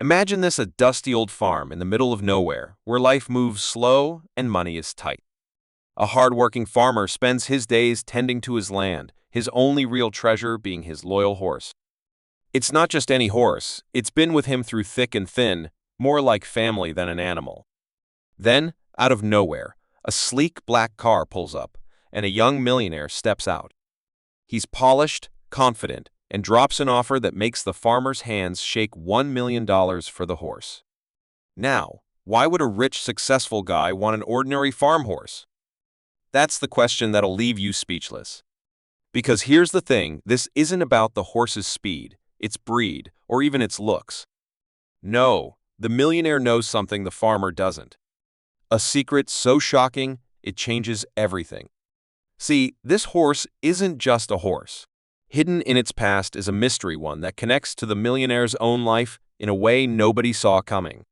Imagine this a dusty old farm in the middle of nowhere, where life moves slow and money is tight. A hard-working farmer spends his days tending to his land, his only real treasure being his loyal horse. It's not just any horse, it's been with him through thick and thin, more like family than an animal. Then, out of nowhere, a sleek black car pulls up, and a young millionaire steps out. He's polished, confident, and drops an offer that makes the farmer's hands shake $1 million for the horse. Now, why would a rich, successful guy want an ordinary farm horse? That's the question that'll leave you speechless. Because here's the thing, this isn't about the horse's speed, its breed, or even its looks. No, the millionaire knows something the farmer doesn't. A secret so shocking, it changes everything. See, this horse isn't just a horse. Hidden in its past is a mystery one that connects to the millionaire's own life in a way nobody saw coming.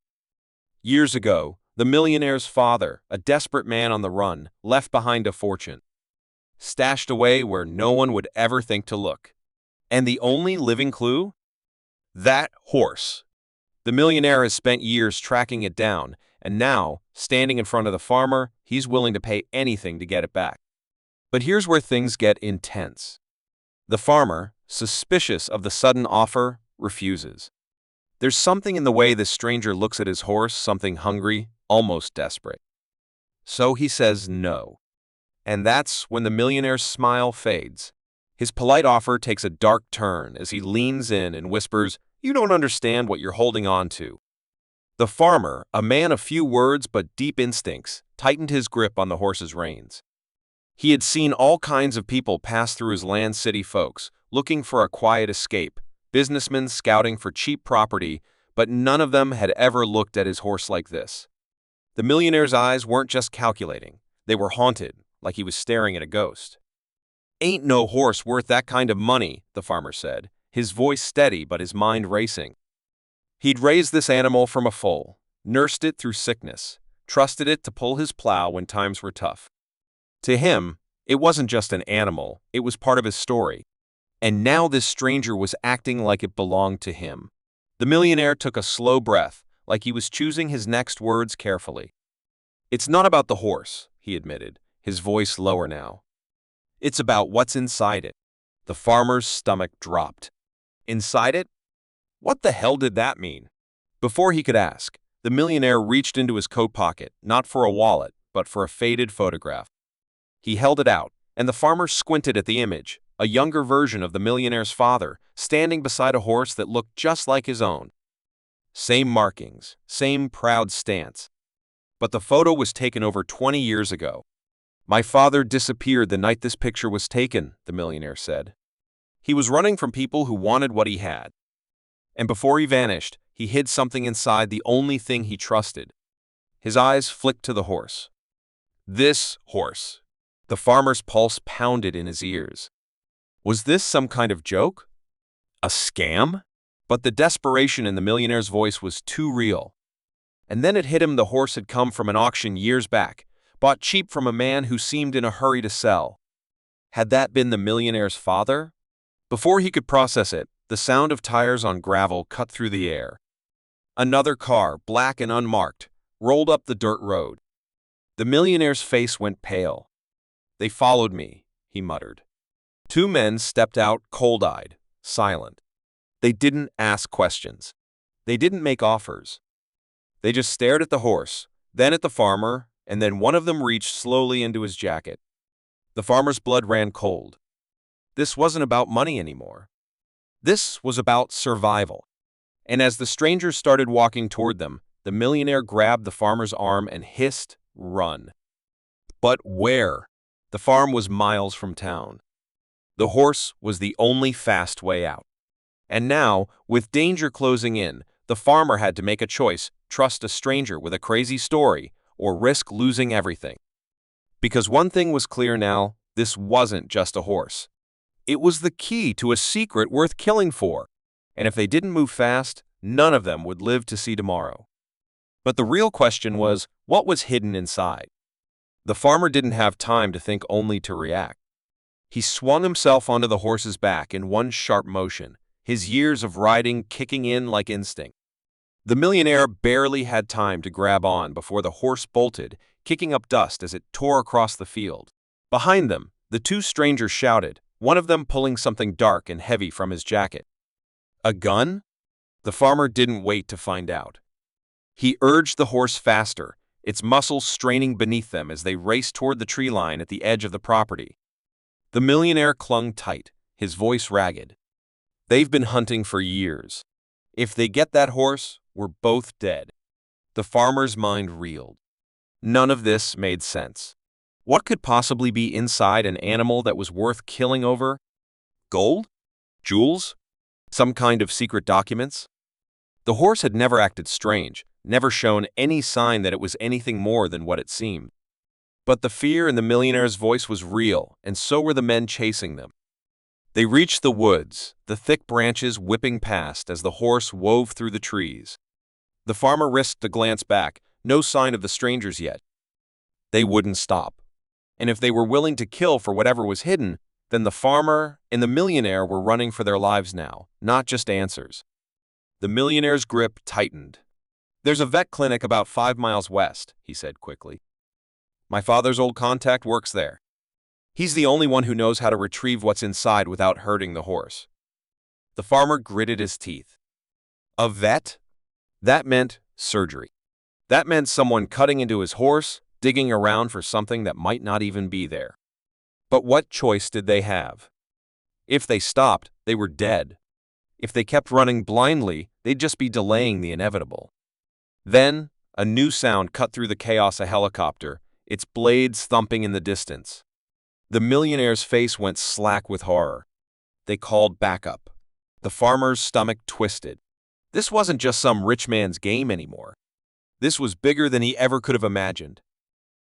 Years ago, the millionaire's father, a desperate man on the run, left behind a fortune, stashed away where no one would ever think to look. And the only living clue? That horse. The millionaire has spent years tracking it down, and now, standing in front of the farmer, he's willing to pay anything to get it back. But here's where things get intense. The farmer, suspicious of the sudden offer, refuses. There's something in the way this stranger looks at his horse, something hungry, almost desperate. So he says no. And that's when the millionaire's smile fades. His polite offer takes a dark turn as he leans in and whispers, "You don't understand what you're holding on to." The farmer, a man of few words but deep instincts, tightened his grip on the horse's reins. He had seen all kinds of people pass through his land, city folks, looking for a quiet escape, businessmen scouting for cheap property, but none of them had ever looked at his horse like this. The millionaire's eyes weren't just calculating, they were haunted, like he was staring at a ghost. "Ain't no horse worth that kind of money," the farmer said, his voice steady but his mind racing. He'd raised this animal from a foal, nursed it through sickness, trusted it to pull his plow when times were tough. To him, it wasn't just an animal, it was part of his story. And now this stranger was acting like it belonged to him. The millionaire took a slow breath, like he was choosing his next words carefully. "It's not about the horse," he admitted, his voice lower now. "It's about what's inside it." The farmer's stomach dropped. Inside it? What the hell did that mean? Before he could ask, the millionaire reached into his coat pocket, not for a wallet, but for a faded photograph. He held it out, and the farmer squinted at the image, a younger version of the millionaire's father, standing beside a horse that looked just like his own. Same markings, same proud stance. But the photo was taken over 20 years ago. "My father disappeared the night this picture was taken," the millionaire said. "He was running from people who wanted what he had. And before he vanished, he hid something inside, the only thing he trusted." His eyes flicked to the horse. This horse. The farmer's pulse pounded in his ears. Was this some kind of joke? A scam? But the desperation in the millionaire's voice was too real. And then it hit him, the horse had come from an auction years back, bought cheap from a man who seemed in a hurry to sell. Had that been the millionaire's father? Before he could process it, the sound of tires on gravel cut through the air. Another car, black and unmarked, rolled up the dirt road. The millionaire's face went pale. "They followed me," he muttered. Two men stepped out, cold-eyed, silent. They didn't ask questions. They didn't make offers. They just stared at the horse, then at the farmer, and then one of them reached slowly into his jacket. The farmer's blood ran cold. This wasn't about money anymore. This was about survival. And as the strangers started walking toward them, the millionaire grabbed the farmer's arm and hissed, "Run." But where? The farm was miles from town. The horse was the only fast way out. And now, with danger closing in, the farmer had to make a choice: trust a stranger with a crazy story, or risk losing everything. Because one thing was clear now, this wasn't just a horse. It was the key to a secret worth killing for. And if they didn't move fast, none of them would live to see tomorrow. But the real question was, what was hidden inside? The farmer didn't have time to think, only to react. He swung himself onto the horse's back in one sharp motion, his years of riding kicking in like instinct. The millionaire barely had time to grab on before the horse bolted, kicking up dust as it tore across the field. Behind them, the two strangers shouted, one of them pulling something dark and heavy from his jacket. A gun? The farmer didn't wait to find out. He urged the horse faster, its muscles straining beneath them as they raced toward the tree line at the edge of the property. The millionaire clung tight, his voice ragged. They've been hunting for years. If they get that horse, we're both dead. The farmer's mind reeled. None of this made sense. What could possibly be inside an animal that was worth killing over? Gold? Jewels? Some kind of secret documents? The horse had never acted strange, never shown any sign that it was anything more than what it seemed. But the fear in the millionaire's voice was real, and so were the men chasing them. They reached the woods, the thick branches whipping past as the horse wove through the trees. The farmer risked a glance back, no sign of the strangers yet. They wouldn't stop. And if they were willing to kill for whatever was hidden, then the farmer and the millionaire were running for their lives now, not just answers. The millionaire's grip tightened. "There's a vet clinic about 5 miles west," he said quickly. "My father's old contact works there. He's the only one who knows how to retrieve what's inside without hurting the horse." The farmer gritted his teeth. A vet? That meant surgery. That meant someone cutting into his horse, digging around for something that might not even be there. But what choice did they have? If they stopped, they were dead. If they kept running blindly, they'd just be delaying the inevitable. Then, a new sound cut through the chaos: a helicopter, its blades thumping in the distance. The millionaire's face went slack with horror. They called backup. The farmer's stomach twisted. This wasn't just some rich man's game anymore. This was bigger than he ever could have imagined.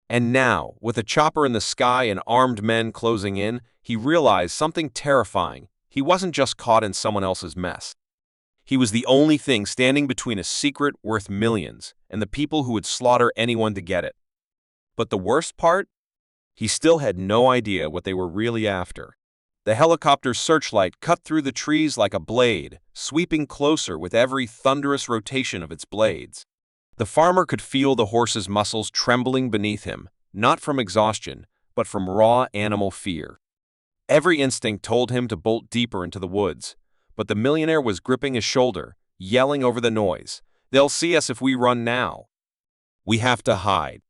And now, with a chopper in the sky and armed men closing in, he realized something terrifying. He wasn't just caught in someone else's mess. He was the only thing standing between a secret worth millions and the people who would slaughter anyone to get it. But the worst part? He still had no idea what they were really after. The helicopter's searchlight cut through the trees like a blade, sweeping closer with every thunderous rotation of its blades. The farmer could feel the horse's muscles trembling beneath him, not from exhaustion, but from raw animal fear. Every instinct told him to bolt deeper into the woods, but the millionaire was gripping his shoulder, yelling over the noise. "They'll see us if we run now. We have to hide."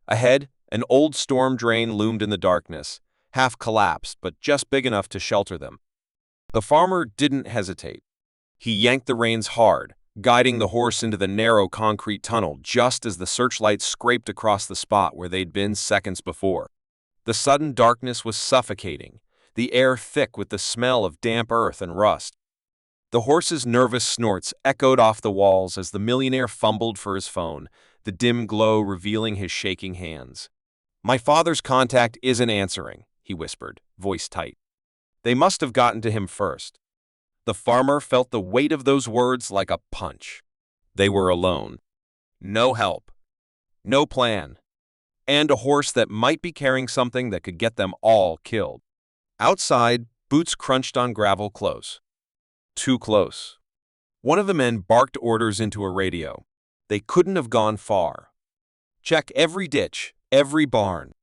Ahead, an old storm drain loomed in the darkness, half collapsed but just big enough to shelter them. The farmer didn't hesitate. He yanked the reins hard, guiding the horse into the narrow concrete tunnel just as the searchlight scraped across the spot where they'd been seconds before. The sudden darkness was suffocating, the air thick with the smell of damp earth and rust. The horse's nervous snorts echoed off the walls as the millionaire fumbled for his phone, the dim glow revealing his shaking hands. "My father's contact isn't answering," he whispered, voice tight. They must have gotten to him first. The farmer felt the weight of those words like a punch. They were alone. No help. No plan. And a horse that might be carrying something that could get them all killed. Outside, boots crunched on gravel close. Too close. One of the men barked orders into a radio. They couldn't have gone far. "Check every ditch, every barn.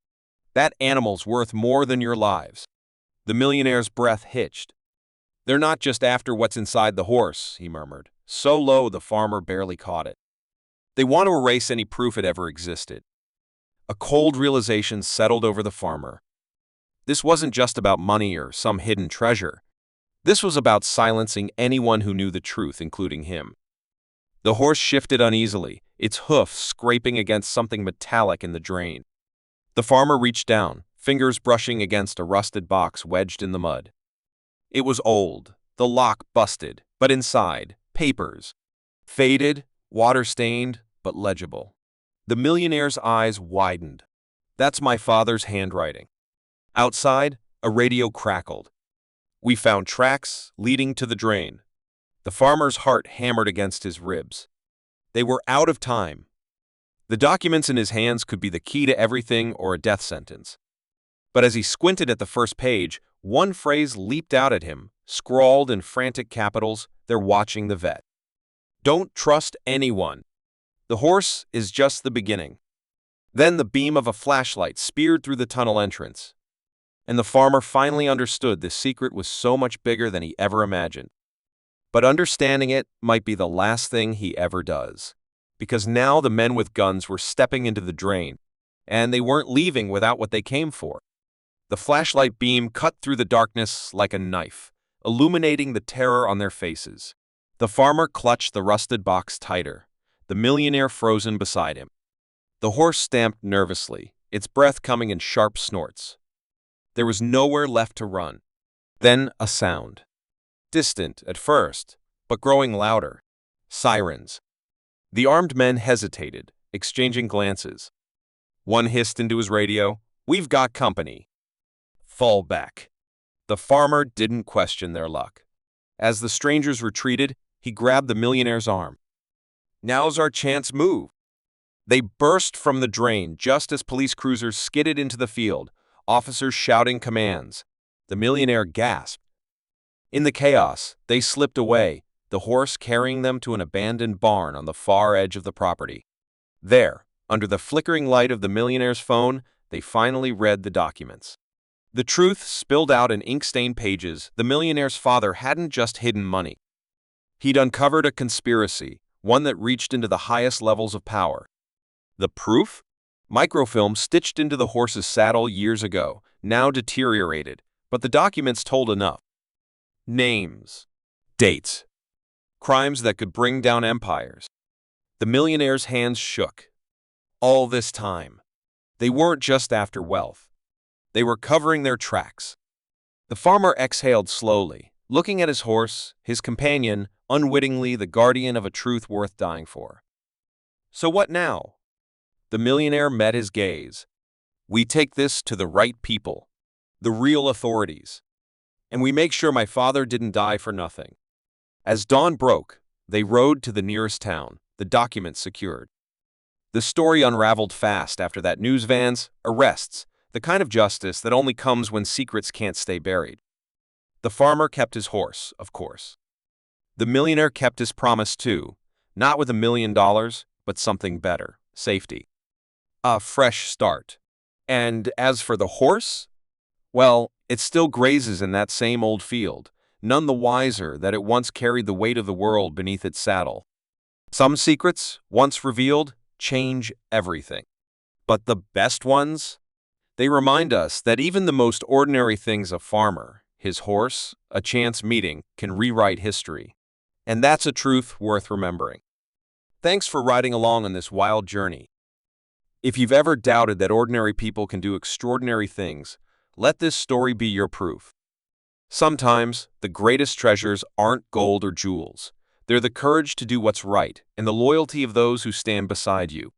That animal's worth more than your lives." The millionaire's breath hitched. "They're not just after what's inside the horse," he murmured, so low the farmer barely caught it. "They want to erase any proof it ever existed." A cold realization settled over the farmer. This wasn't just about money or some hidden treasure. This was about silencing anyone who knew the truth, including him. The horse shifted uneasily, its hoof scraping against something metallic in the drain. The farmer reached down, fingers brushing against a rusted box wedged in the mud. It was old, the lock busted, but inside, papers. Faded, water-stained, but legible. The millionaire's eyes widened. "That's my father's handwriting." Outside, a radio crackled. "We found tracks leading to the drain." The farmer's heart hammered against his ribs. They were out of time. The documents in his hands could be the key to everything or a death sentence. But as he squinted at the first page, one phrase leaped out at him, scrawled in frantic capitals: "They're watching the vet." Don't trust anyone. The horse is just the beginning. Then the beam of a flashlight speared through the tunnel entrance, and the farmer finally understood this secret was so much bigger than he ever imagined. But understanding it might be the last thing he ever does, because now the men with guns were stepping into the drain, and they weren't leaving without what they came for. The flashlight beam cut through the darkness like a knife, illuminating the terror on their faces. The farmer clutched the rusted box tighter, the millionaire frozen beside him. The horse stamped nervously, its breath coming in sharp snorts. There was nowhere left to run. Then a sound. Distant at first, but growing louder. Sirens. The armed men hesitated, exchanging glances. One hissed into his radio, "We've got company." "Fall back." The farmer didn't question their luck. As the strangers retreated, he grabbed the millionaire's arm. "Now's our chance, move." They burst from the drain just as police cruisers skidded into the field, officers shouting commands. The millionaire gasped. In the chaos, they slipped away, the horse carrying them to an abandoned barn on the far edge of the property. There, under the flickering light of the millionaire's phone, they finally read the documents. The truth spilled out in ink-stained pages. The millionaire's father hadn't just hidden money. He'd uncovered a conspiracy, one that reached into the highest levels of power. The proof? Microfilm stitched into the horse's saddle years ago, now deteriorated, but the documents told enough. Names. Dates. Crimes that could bring down empires. The millionaire's hands shook. All this time, they weren't just after wealth. They were covering their tracks. The farmer exhaled slowly, looking at his horse, his companion, unwittingly the guardian of a truth worth dying for. "So what now?" The millionaire met his gaze. "We take this to the right people, the real authorities, and we make sure my father didn't die for nothing." As dawn broke, they rode to the nearest town, the documents secured. The story unraveled fast after that. News vans, arrests, the kind of justice that only comes when secrets can't stay buried. The farmer kept his horse, of course. The millionaire kept his promise too, not with $1 million, but something better: safety. A fresh start. And as for the horse, well, it still grazes in that same old field, none the wiser that it once carried the weight of the world beneath its saddle. Some secrets, once revealed, change everything. But the best ones? They remind us that even the most ordinary things, a farmer, his horse, a chance meeting, can rewrite history. And that's a truth worth remembering. Thanks for riding along on this wild journey. If you've ever doubted that ordinary people can do extraordinary things, let this story be your proof. Sometimes, the greatest treasures aren't gold or jewels. They're the courage to do what's right and the loyalty of those who stand beside you.